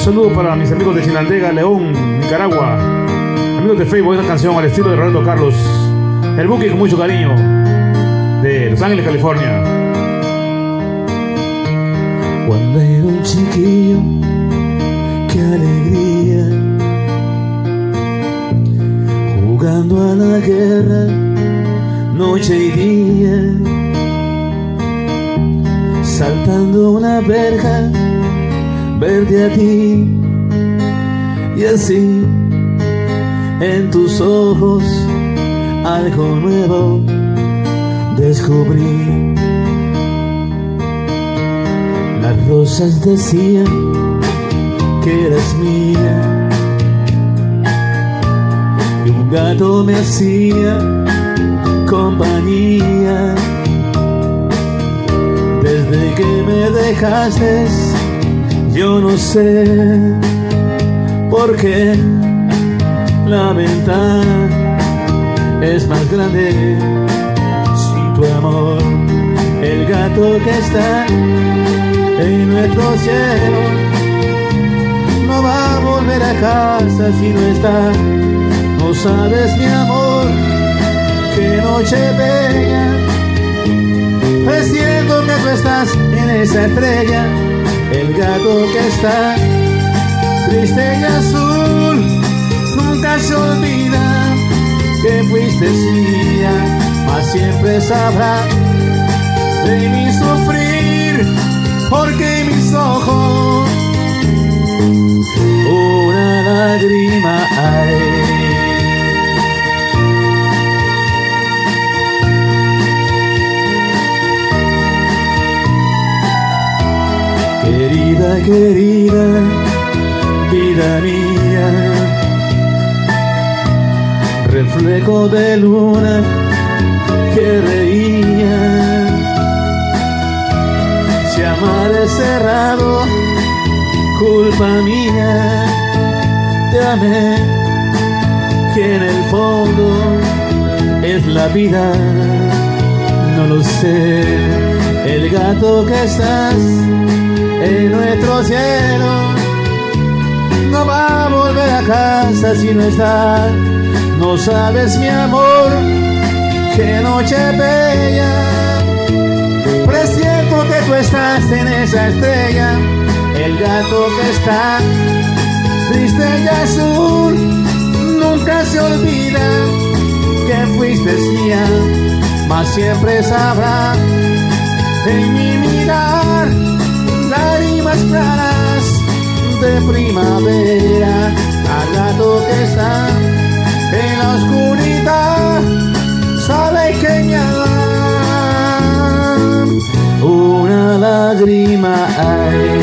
saludo para mis amigos de Chinandega, León, Nicaragua. Amigos de Facebook, esta canción al estilo de Roberto Carlos. El Buki con mucho cariño. De Los Ángeles, California. Cuando era un chiquillo, qué alegría, jugando a la guerra, noche y día, saltando una verja, verte a ti, y así en tus ojos algo nuevo descubrí. Las rosas decían que eras mía, y un gato me hacía compañía. Desde que me dejaste, yo no sé por qué la ventana es más grande sin tu amor. El gato que está en nuestro cielo no va a volver a casa si no está. No sabes, mi amor, qué noche bella, presiento que tú estás en esa estrella. El gato que está triste y azul nunca se olvida que fuiste mía, mas siempre sabrá de mi sufrir, porque mis ojos una lágrima hay. Querida, querida, vida mía, reflejo de luna que reía. Si amar es cerrado, culpa mía, te amé, que en el fondo es la vida, no lo sé. El gato que estás en nuestro cielo no va a volver a casa si no está. No sabes, mi amor, qué noche bella, presiento que tú estás en esa estrella. El gato que está triste y azul nunca se olvida que fuiste mía, mas siempre sabrá en mi mirar lágrimas claras de primavera. Al gato que está en la oscuridad sabe que me ama, una lágrima hay.